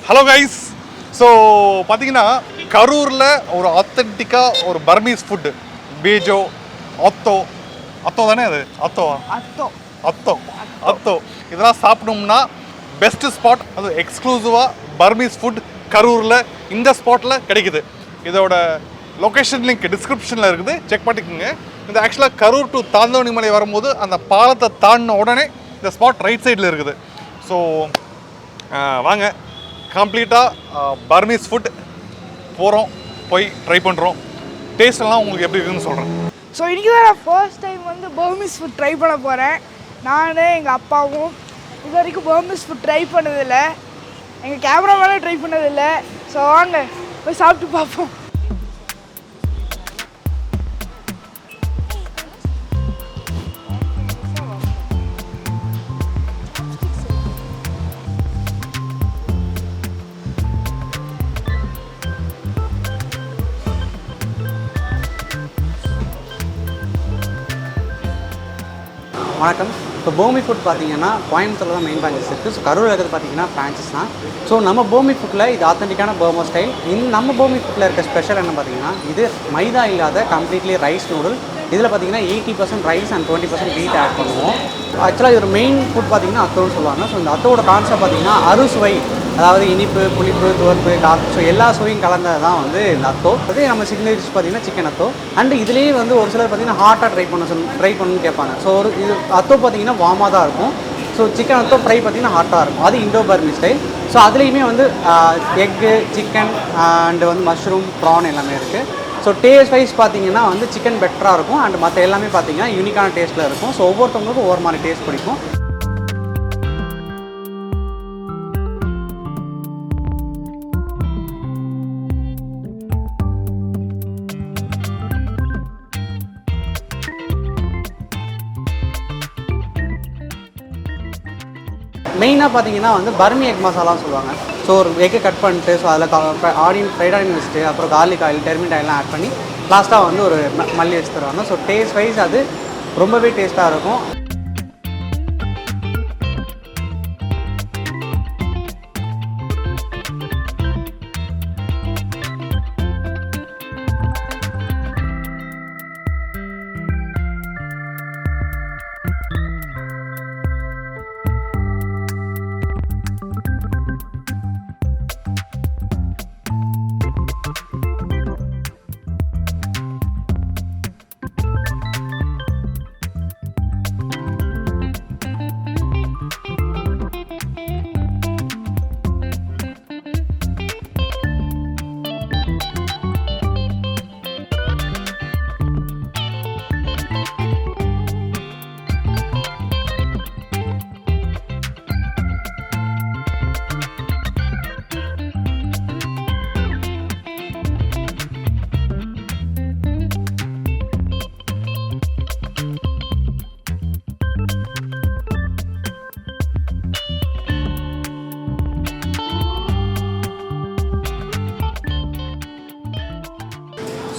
Hello guys. So பாத்தீங்கன்னா கரூர்ல ஒரு ஆத்தென்டிக்கா ஒரு பர்மீஸ் ஃபுட் பேஜோ அத்தோ தானே அது அத்தோ இதெல்லாம் சாப்பிடணும்னா பெஸ்ட் ஸ்பாட் அது எக்ஸ்க்ளூசிவா பர்மீஸ் ஃபுட் கரூர்ல இந்த ஸ்பாட்ல கிடைக்குது. இதோட லொகேஷன் லிங்க் டிஸ்கிரிப்ஷன்ல இருக்குது, செக் பண்ணிக்கோங்க. இந்த ஆக்சுவலாக கரூர் டு தாந்தோணிமலை வரும்போது அந்த பாலத்தை தாண்டின உடனே இந்த ஸ்பாட் ரைட் சைடில் இருக்குது. ஸோ வாங்க கம்ப்ளீட்டாக பர்மீஸ் ஃபுட் போகிறோம், போய் ட்ரை பண்ணுறோம். டேஸ்ட் எல்லாம் உங்களுக்கு எப்படி இருக்குன்னு சொல்கிறேன். ஸோ இன்றைக்கி தான் நான் ஃபர்ஸ்ட் டைம் வந்து பர்மீஸ் ஃபுட் ட்ரை பண்ண போகிறேன். நான் எங்கள் அப்பாவும் இது வரைக்கும் பர்மீஸ் ஃபுட் ட்ரை பண்ணதில்லை, எங்கள் கேமராமேனும் ட்ரை பண்ணதில்லை. ஸோ வாங்க போய் சாப்பிட்டு பார்ப்போம். வணக்கம். இப்போ பூமி ஃபுட் பார்த்தீங்கன்னா கோயம்புத்தூரில் தான் மெயின் பிரான்ச்சஸ் இருக்குது. ஸோ கரூர் இருக்கிறது பார்த்தீங்கன்னா பிரான்ச்சஸ் தான். ஸோ நம்ம பூமி ஃபுட்டில் இது ஆத்தென்டிக்கான பர்மா ஸ்டைல். நம்ம பூமி ஃபுட்டில் இருக்க ஸ்பெஷல் என்ன பார்த்தீங்கன்னா, இது மைதா இல்லாத கம்ப்ளீட்லி ரைஸ் நூடுல். இதில் பார்த்தீங்கன்னா 80% ரைஸ் அண்ட் 20% வீட் ஆட் பண்ணுவோம். ஆக்சுவலாக இது ஒரு மெயின் ஃபுட் பார்த்தீங்கன்னா அத்தோன்னு சொல்லுவாங்க. ஸோ இந்த அத்தோட கான்செப்ட் பார்த்தீங்கன்னா அறுசுவை, அதாவது இனிப்பு, புளிப்பு, துவர்ப்பு, காரம், ஸோ எல்லா சுவையும் கலந்தது தான் வந்து இந்த அத்தோ. அதே நம்ம சிக்னேச்சர் டிஷ் பார்த்தீங்கன்னா சிக்கன் அத்தோ. அண்ட் இதுலேயே வந்து ஒரு சிலர் பார்த்தீங்கன்னா ஹாட்டாக ட்ரை பண்ணணும்னு கேட்பாங்க. ஸோ ஒரு இது அத்தோ பார்த்தீங்கன்னா வார்மாக தான் இருக்கும். ஸோ சிக்கன் அத்தோ ஃப்ரை பார்த்தீங்கன்னா ஹாட்டாக இருக்கும். அது இண்டோ பர்மி ஸ்டைல். ஸோ அதுலேயுமே வந்து எக்கு, சிக்கன் அண்டு வந்து மஷ்ரூம், ப்ரான் எல்லாமே இருக்குது. ஸோ டேஸ்ட் வைஸ் பார்த்தீங்கன்னா வந்து சிக்கன் பெட்டராக இருக்கும். அண்ட் மற்ற எல்லாமே பார்த்தீங்கன்னா யூனிக்கான டேஸ்ட்டில் இருக்கும். ஸோ ஒவ்வொருத்தவங்களுக்கும் ஒவ்வொரு மாதிரி டேஸ்ட் பிடிக்கும். மெயினாக பார்த்தீங்கன்னா வந்து பர்மி எக் மசாலான்னு சொல்லுவாங்க. ஸோ ஒரு எக்கை கட் பண்ணிட்டு, ஸோ அதில் ஃப்ரைட் ஆனியன் வச்சுட்டு, அப்புறம் கார்லிக் ஆயில், டெர்மிட் ஆயிலாம் ஆட் பண்ணி லாஸ்ட்டாக வந்து ஒரு மல்லி வச்சு தருவாங்க. ஸோ டேஸ்ட் வைஸ் அது ரொம்பவே டேஸ்ட்டாக இருக்கும்.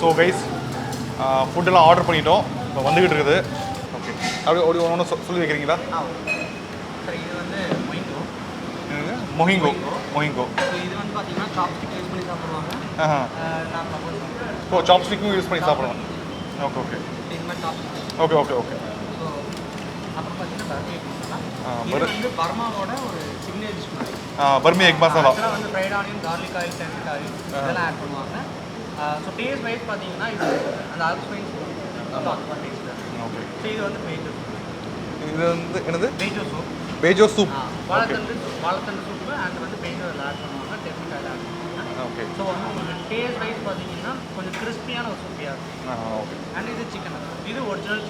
ஸோ கைஸ் ஃபுட்டெல்லாம் ஆர்டர் பண்ணிட்டோம், இப்போ வந்துக்கிட்டு இருக்குது. ஓகே, அப்படி ஒன்று சொல்லி வைக்கிறீங்களா? சரி, இது வந்து மொஹிங்கோ. இது வந்து பார்த்தீங்கன்னா சாப்ஸ்டிக் யூஸ் பண்ணி சாப்பிடுவாங்க. ஓ, சாப்ஸ்டிக்கும் யூஸ் பண்ணி சாப்பிடுவோம். ஓகே. இது மாதிரி சாப்ஸ்டிக். ஓகே. ஸோ அப்புறம் பார்த்தீங்கன்னா பர்மி எக் மசாலா. இது வந்து பர்மாவோட ஒரு சிக்னேச்சர் டிஷ் மாதிரி. பர்மி எக் மசாலா. அதெல்லாம் வந்து ஃப்ரைட் ஆனியன், கார்லிக் ஆயில், டெர்மிட் ஆயில் இதெல்லாம் ஆட் பண்ணுவாங்க. ஸோ டேஸ்ட் வைஸ் பார்த்தீங்கன்னா இது அந்த அல்ஸ்பைஸ் அந்த டேஸ்ட். ஓகே. ஸோ இது வந்து பேஜோ. இது வந்து என்னது? பேஜோ சூப். வாழைத்தண்டு சூப்பு அண்ட் வந்து பேஜோ ஆட் பண்ணுவாங்க, டெர்மிட் ஆயில் ஆட் பண்ணுவாங்க. ஓகே. ஸோ வந்து உங்களுக்கு டேஸ்ட் வைஸ் பார்த்தீங்கன்னா கொஞ்சம் கிறிஸ்பியான ஒரு சூப்பியாக இருக்கும். ஓகே. அண்ட் இது சிக்கன் அத்தோ. இது ஒரிஜினல்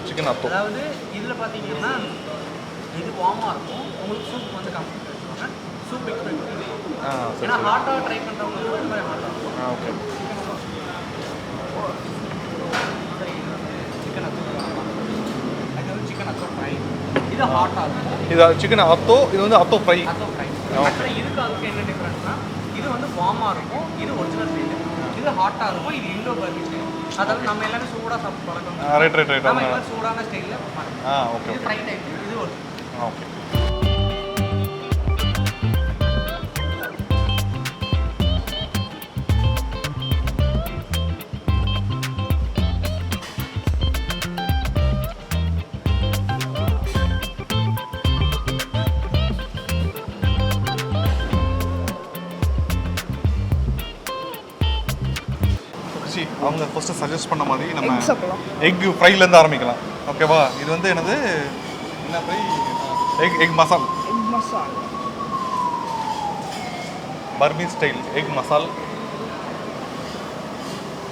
சிக்கன் அத்தோ. அதாவது இதில் பார்த்தீங்கன்னா இது வார்மாக இருக்கும். உங்களுக்கு சூப் வந்து கம்ப்ளீட் வச்சுருவாங்க. சூப் எக்ஸ்பெக்ட் பண்ணி ஏன்னா ஹாட்டாக ட்ரை பண்ணுறவங்களுக்கு ரொம்ப ஹாட்டாக இருக்கும். ஓகே. சிக்கன் அத்தோ. அது வந்து சிக்கன் அத்தோ ஃப்ரை. இது ஹாட்டாக இருக்கும். இது சிக்கன் அத்தோ, இது வந்து அத்தோ ஃப்ரை. அப்புறம் இதுக்கு அதுக்கு என்ன டிஃப்ரெண்ட்னா, இது வந்து வார்மாக இருக்கும், இது ஒரிஜினல் ஸ்டைல். இது ஹாட்டாக இருக்கும், இது இண்டோ பர்மி ஸ்டைல். அதாவது நம்ம எல்லாரும் சூடாக சாப்பிட்டு பழக்கம். ரைட். நம்ம எல்லாம் சூடான ஸ்டைலில் பண்ணுவோம். ஓகே. இது ஃப்ரை டைப். இது ஒரு ஓகே. சி அவங்க ஃபர்ஸ்ட் சஜஸ்ட் பண்ண மாதிரி நம்ம Egg சாப்பிடலாம். எக் ஃப்ரைலேருந்து ஆரம்பிக்கலாம் ஓகேவா இது வந்து என்னது என்ன ஃப்ரை எக் மசால் egg masala Burmese style egg மசால்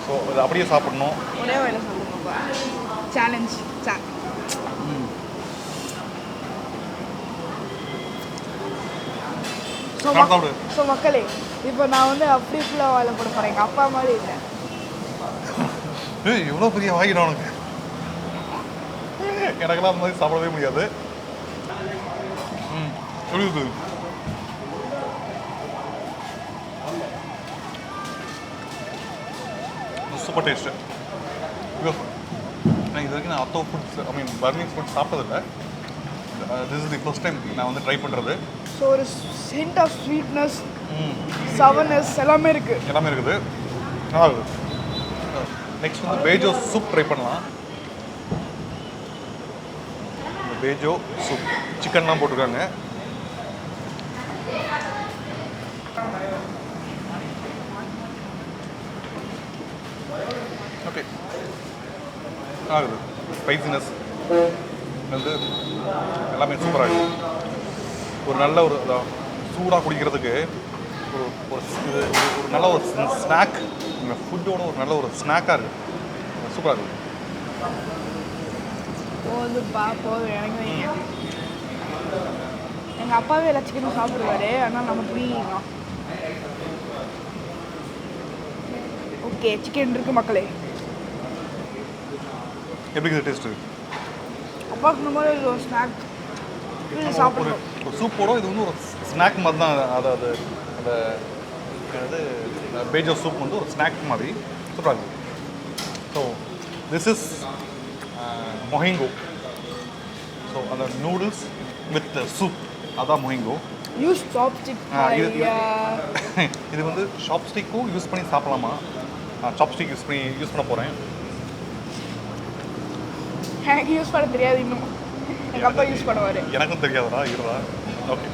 ஸோ இது அப்படியே சாப்பிடணும் ஒரே வேலை சொல்லுங்க சேலஞ்ச் ஸோ மக்களே இப்போ நான் வந்து அப்படி ஃபுல்லாக வாழை போட போகிறேன் எங்கள் அப்பா மாதிரி இல்லை எவ்வளோ பெரிய வாங்கிடும் உனக்கு எனக்கெல்லாம் அந்த மாதிரி சாப்பிடவே முடியாது எப்படி இருக்குது சூப்பர் டேஸ்ட்டு நான் இது வரைக்கும் நான் atho foods I mean Burmese food சாப்பிட்டதில்லை this is the first time நான் வந்து ட்ரை பண்ணுறது ஸோ ஒரு ஹிண்ட் ஆஃப் ஸ்வீட்னஸ் சவர்னஸ் எல்லாமே இருக்குது நல்லா இருக்குது நெக்ஸ்ட் வந்து பேஜோ சூப் ட்ரை பண்ணலாம் பேஜோ சூப் சிக்கன்லாம் போட்டிருக்காங்க ஓகே ஆகுது ஸ்பைசினஸ் வந்து எல்லாமே சூப்பராக இருக்குது ஒரு நல்ல ஒரு சூடாக குடிக்கிறதுக்கு ஒரு ஒரு ஒரு நல்ல ஒரு ஸ்நாக் இந்த ஃபுட்டோட ஒரு நல்ல ஒரு ஸ்நாக்காக இருக்குது சூப்பராக இருக்குது போதும் எனக்கு எங்கள் அப்பாவே எல்லா சிக்கனும் சாப்பிடுவாரு ஆனால் நம்ம புரியுமா ஓகே சிக்கன் இருக்கு மக்களே எப்படி இருக்குது டேஸ்ட்டு அப்பா சொன்ன மாதிரி இது ஒரு ஸ்நாக் இது சாப்பிடுவோம் ஒரு சூப்போட இது வந்து ஒரு ஸ்நாக் மாதிரி தான் அதாவது அந்த அது பேஜோ சூப் வந்து ஒரு ஸ்நாக் மாதிரி சூப்பராக இருக்குது ஸோ திஸ் இஸ் மொஹிங்கோ ஸோ அந்த நூடுல்ஸ் வித் சூப் அதான் மொஹிங்கோ யூஸ் சாப்ஸ்டிக் இது வந்து சாப்ஸ்டிக்கும் யூஸ் பண்ணி சாப்பிடலாமா சாப்ஸ்டிக் யூஸ் பண்ண போகிறேன் எனக்கு யூஸ் பண்ண தெரியாது இன்னும் எங்கள் அப்பா யூஸ் பண்ணுவார் எனக்கும் தெரியாதடா இருடா ஓகே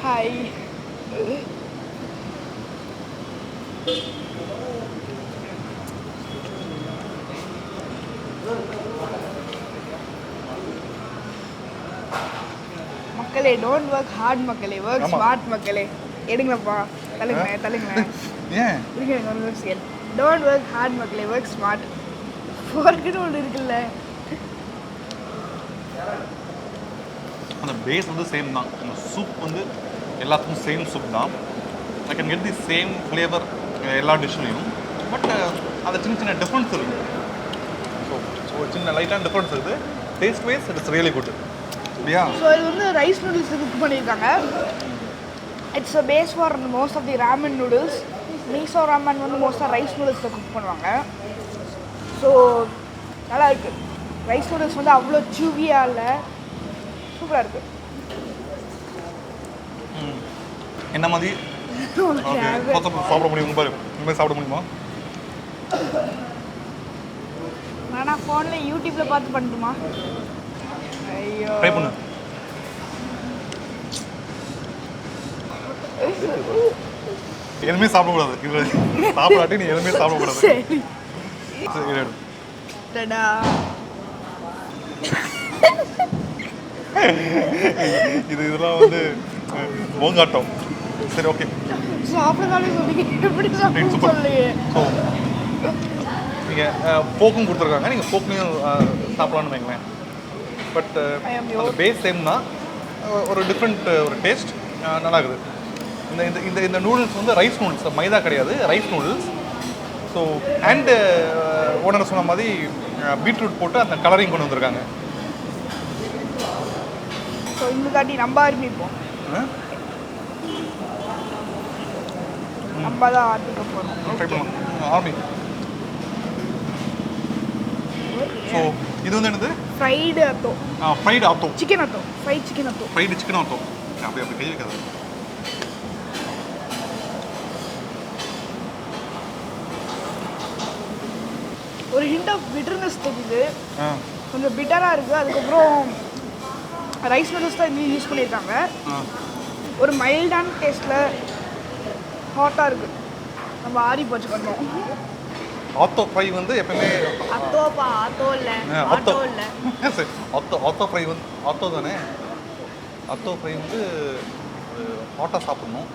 ஹாய் மக்களே டோன்ட் ஒர்க் ஹார்ட் மக்களே ஒர்க் ஸ்மார்ட் மக்களே எடுங்கப்பா தள்ளுங்களேன் ஏன் டோன்ட் ஒர்க் ஹார்ட் மக்களே ஒர்க் ஸ்மார்ட் ஒர்க்குன்னு ஒன்று இருக்குல்ல அந்த பேஸ் வந்து சேம் தான் அந்த சூப் வந்து எல்லாத்துக்கும் சேம் சூப் தான் I can get the same flavour எல்லா டிஷ்லையும் பட் அது சின்ன சின்ன டிஃப்ரென்ஸ் இருக்குது ஸோ சின்ன லைட்டான டிஃப்ரென்ஸ் இருக்குது taste wise it's really good இல்லையா ஸோ இது வந்து ரைஸ் நூடுல்ஸ் குக் பண்ணியிருக்காங்க it's a base for most of the ramen noodles miso ramen வந்து மோஸ்ட்டாக ரைஸ் நூடுல்ஸில் குக் பண்ணுவாங்க ஸோ நல்லா இருக்குது ரைஸ் நூடுல்ஸ் வந்து அவ்வளோ சூவியாக இல்லை சூப்பராக இருக்குது என்ன மாதிரி சாப்பிட முடியும் பாரு இனிமேல் சாப்பிட முடியுமா நான் ஃபோனில் யூடியூப்பில் பார்த்து பண்ணட்டுமா ஐயோ ட்ரை பண்ணு எதுவுமே சாப்பிடக்கூடாது இது சாப்பிடாட்டி நீ எதுவுமே சாப்பிடக்கூடாது சரி டடா இதெல்லாம் வந்து மோங்காட்டம் சரி ஓகே சாப்பிட்றதாலே சொல்லி எப்படி சாப்பிட சொல்லுங்க ஸோ நீங்கள் போக்கும் கொடுத்துருக்காங்க நீங்கள் போக்லையும் சாப்பிட்லான்னு வைங்களேன் பட் அந்த பேஸ் சேம் தான் ஒரு டிஃப்ரெண்ட் ஒரு டேஸ்ட் நல்லா இருக்குது இந்த இந்த இந்த நூடுல்ஸ் வந்து ரைஸ் நூடுல்ஸ் மைதா கிடையாது rice noodles so and owner சொன்ன மாதிரி பீட்ரூட் போட்டு அந்த கலரிங் கொண்டு வந்திருக்காங்க ஸோ இந்த காட்டி நம்ம ஆரம்பிப்போம் நம்ம தான் ஆரம்பிக்க போகிறோம் ட்ரை பண்ணலாம் ஆரம்பி ஸோ இது வந்து என்னது fried atho fried atho chicken atho fried chicken atho fried chicken atho அப்படி அப்படி கை வைக்காது ஒரு ஹிண்ட் ஆஃப் பிட்டர்னஸ் தெரியுது கொஞ்சம் பிட்டராக இருக்குது அதுக்கப்புறம் ரைஸ் நூடுல்ஸ் தான் இங்கே யூஸ் பண்ணியிருக்காங்க ஒரு மைல்டான டேஸ்ட்டில் ஹாட்டாக இருக்குது. நம்ம ஆரி போச்சு பண்ணோம். ஆத்தோ ஃப்ரை வந்து எப்பவுமே அத்தோப்பா, ஆத்தோ இல்லை, ஆட்டோ இல்லை. சரி, ஆத்தோ ஃப்ரை வந்து ஆத்தோ தானே. ஆத்தோ ஃப்ரை வந்து ஹாட்டாக சாப்பிடணும்.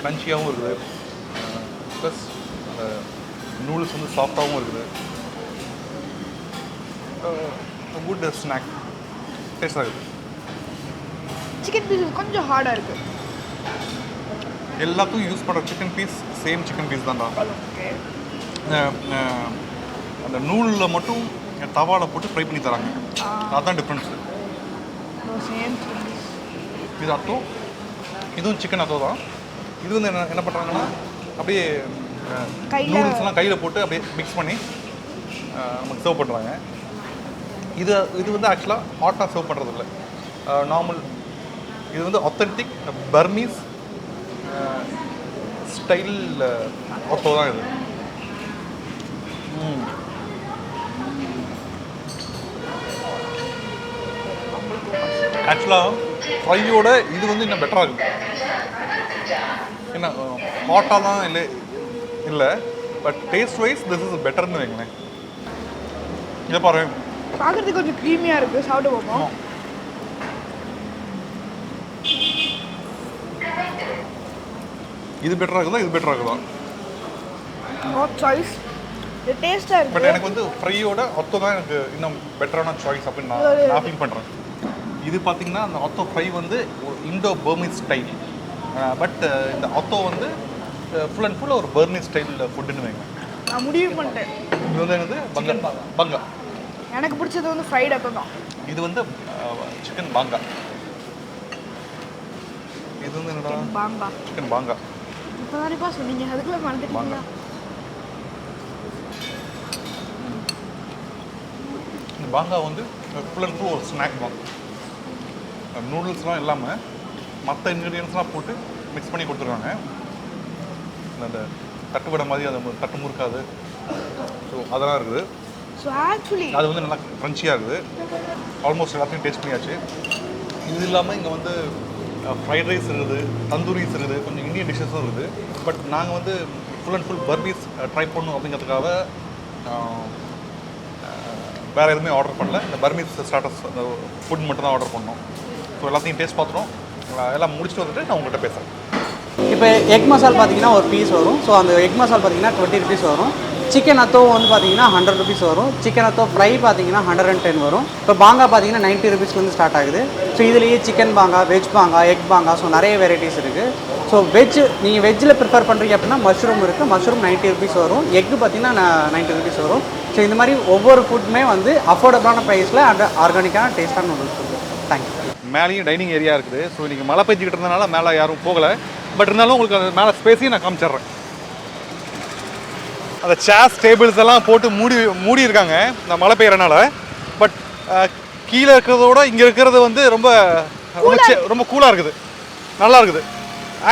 க்ரன்ச்சியாகவும் இருக்குது, ப்ளஸ் நூடுல்ஸ் வந்து சாஃப்டாகவும் இருக்குது. குட் ஸ்நாக், டேஸ்டாக இருக்குது. சிக்கன் பீஸ் கொஞ்சம் ஹார்டாக இருக்குது. எல்லாத்துக்கும் யூஸ் பண்ணுற chicken piece same chicken piece தான்டா. ஓகே. அந்த நூலில் மட்டும் தவாவில் போட்டு ஃப்ரை பண்ணி தராங்க, அதுதான் டிஃப்ரென்ஸு. Same chicken piece. இது அத்தோ, இதுவும் சிக்கன் அத்தோ தான். இது வந்து என்ன பண்ணுறாங்கன்னா அப்படியே நூடுல்ஸ்லாம் கையில் போட்டு அப்படியே மிக்ஸ் பண்ணி நமக்கு சர்வ் பண்ணுறாங்க. இது வந்து ஆக்சுவலாக ஹாட்டாக சர்வ் பண்ணுறது இல்லை, நார்மல். இது வந்து ஆத்தென்டிக் பர்மீஸ் ஸ்டைல் ஆத்தோ தான் இது. ஆக்சுவலாக ஃப்ரையோட இது வந்து இன்னும் பெட்டராக இருக்குது. என்ன ஹாட்டாக தான் இல்லை, but taste wise this is பெட்டர்னு வைங்களேன். இதை பாரு, பார்க்குறதுக்கு கொஞ்சம் க்ரீமியாக இருக்குது. சாப்பிட்டு பார்ப்போம். இது பெட்டராக இருக்குதா, இது பெட்டராக இருக்குதா? Not choice. இது டேஸ்ட்டாக இருக்குது. பட் எனக்கு வந்து ஃப்ரையோட ஆத்தோ தான் எனக்கு இன்னும் பெட்டரான சாய்ஸ் அப்படின்னு நான் ஃபீல் பண்ணுறேன். இது பார்த்தீங்கன்னா அந்த ஆத்தோ ஃப்ரை வந்து ஒரு இண்டோ பர்மீஸ் ஸ்டைல், பட் இந்த ஆத்தோ வந்து ஃபுல் அண்ட் ஃபுல் ஒரு பர்மீஸ் ஸ்டைல் ஃபுட்டுன்னு வைங்க. நான் முடிவு பண்ணிட்டேன். இது வந்து என்னது, பங்கா. எனக்கு பிடிச்சது வந்து ஃப்ரைட் அத்தோ தான். இது வந்து சிக்கன் பாங்கா. இது வந்து என்னடா, பாங்கா. சிக்கன் பாங்கா. இப்போ தானேப்பா சொன்னீங்க, அதுக்குள்ளே மறந்துட்டீங்களா? இந்த பாங்கா வந்து ஃபுல் அண்ட் ஃபுல் ஒரு ஸ்நாக் தான். நூடுல்ஸ்லாம் இல்லாமல் மற்ற இன்க்ரீடியன்ஸ்லாம் போட்டு மிக்ஸ் பண்ணி கொடுத்துருக்காங்க. அந்த தட்டுவடை மாதிரி அந்த தட்டு முறுக்காது, ஸோ அதெல்லாம் இருக்குது. ஸோ ஆக்சுவலி அது வந்து நல்லா க்ரன்ச்சியாக இருக்குது. ஆல்மோஸ்ட் எல்லாத்தையும் டேஸ்ட் பண்ணியாச்சு. இது இல்லாமல் இங்கே வந்து ஃப்ரைட் ரைஸ் இருக்குது, தந்தூரிஸ் இருக்குது, கொஞ்சம் இந்தியன் டிஷ்ஷஸும் இருக்குது. பட் நாங்கள் வந்து full and full Burmese try பண்ணணும் அப்படிங்கிறதுக்காக வேறு எதுவுமே ஆர்டர் பண்ணல. இந்த பர்மீஸ் ஸ்டார்டர்ஸ் அந்த ஃபுட் மட்டும் தான் ஆர்டர் பண்ணோம். ஸோ எல்லாத்தையும் டேஸ்ட் பார்த்துட்டோம். எல்லாம் முடிச்சுட்டு வந்துட்டு நான் உங்கள்கிட்ட பேசுகிறேன். இப்போ எக் மசால் பார்த்தீங்கன்னா ஒரு பீஸ் வரும். ஸோ அந்த எக் மசால் பார்த்தீங்கன்னா 20 rupees வரும். சிக்கன் அத்தோ வந்து பார்த்தீங்கன்னா 100 rupees வரும். சிக்கன் அத்தோ ஃப்ரை பார்த்தீங்கன்னா 110 வரும். இப்போ பாங்கா பார்த்தீங்கன்னா 90 rupeesலேருந்து ஸ்டார்ட் ஆகுது. ஸோ இதுலேயே சிக்கன் பாங்கா, வெஜ் பாங்கா, எக் பாங்கா, ஸோ நிறைய வெரைட்டிஸ் இருக்குது. ஸோ நீங்கள் வெஜ்ஜில் ப்ரிஃபர் பண்ணுறீங்க அப்படின்னா மஷ்ரூம் இருக்குது. மஷ்ரூம் 90 rupees வரும். எக்கு பார்த்தீங்கன்னா 90 rupees வரும். ஸோ இந்த மாதிரி ஒவ்வொரு ஃபுட்டுமே வந்து அஃபோர்டபுளான ப்ரைஸில் அண்ட் ஆர்கானிக்கான டேஸ்ட்டான நூடுல்ஸ் இருக்குது. தேங்க்யூ. மேலேயும் டைனிங் ஏரியா இருக்குது. ஸோ இன்றைக்கி மழை பெஞ்சிக்கிட்டு இருந்தனால மேலே யாரும் போகலை. பட் இருந்தாலும் உங்களுக்கு அந்த மேலே ஸ்பேஸையும் நான் காமிச்சிட்றேன். அந்த சேர்ஸ் டேபிள்ஸ் எல்லாம் போட்டு மூடி இருக்காங்க இந்த மழை பெய்யறனால. பட் கீழே இருக்கிறதோட இங்கே இருக்கிறது வந்து ரொம்ப கூலாக இருக்குது, நல்லா இருக்குது.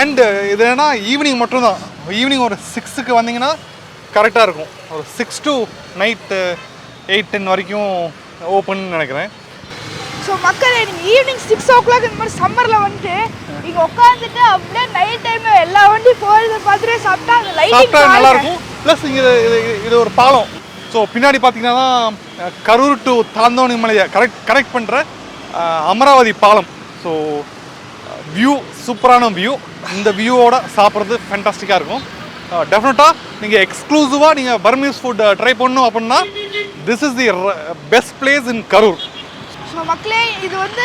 அண்டு இது என்னன்னா ஈவினிங் மட்டும்தான். ஈவினிங் ஒரு 6க்கு வந்தீங்கன்னா கரெக்டாக இருக்கும். ஒரு 6 to நைட்டு 8-10 வரைக்கும் ஓப்பன் நினைக்கிறேன். ஸோ மக்களே, நீங்கள் ஈவினிங் 6 o'clock இந்த மாதிரி சம்மரில் வந்துட்டு இங்கே உட்காந்துட்டு அப்படியே நைட் டைமில் எல்லா வண்டியும் போகிறத பார்த்துட்டு சாப்பிட்டா அந்த லைட்டிங் நல்லாயிருக்கும். ப்ளஸ் இங்கே இது ஒரு பாலம். ஸோ பின்னாடி பார்த்தீங்கன்னா கரூர் டு தாந்தோணிமலையை கனெக்ட் பண்ணுற அமராவதி பாலம். ஸோ வியூ சூப்பரான வியூ. இந்த வியூவோட சாப்பிட்றது ஃபேண்டாஸ்டிக்காக இருக்கும். டெஃபினட்டாக நீங்கள் எக்ஸ்க்ளூசிவாக நீங்கள் பர்மீஸ் ஃபுட் ட்ரை பண்ணணும் அப்படின்னா this is the best place in Karur. So மக்களே, இது வந்து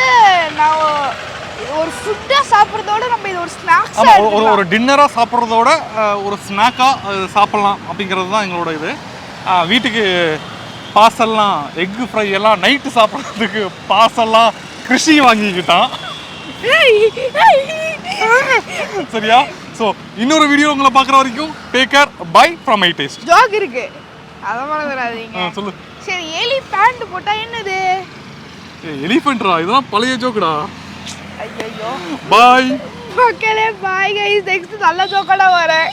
நான் ஒரு ஃபுட்டாக சாப்பிட்றதோட நம்ம இது ஒரு ஸ்நாக்ஸ், ஒரு டின்னராக சாப்பிட்றதோட ஒரு ஸ்நாக்காக சாப்பிட்லாம் அப்படிங்கிறது தான் எங்களோட இது. வீட்டுக்கு பார்சல்லாம் எக்கு ஃப்ரை எல்லாம் நைட்டு சாப்பிட்றதுக்கு பார்சல்லாம் கிருஷி வாங்கிக்கிட்டான். சரியா? ஸோ இன்னொரு வீடியோ உங்களை பார்க்குற வரைக்கும் take care, by from my taste. Joke இருக்கு, அதை மறந்துடாதீங்க. சொல்லு. சரி, எலி பேண்ட் போட்டா என்னது? எலிஃபென்ட்ரா, இதெல்லாம் பழைய ஜோக்குடா. ஐயோ. பாய் மக்களே, பாய் கைஸ். நெக்ஸ்ட் நல்ல ஜோக்கோட வரேன்.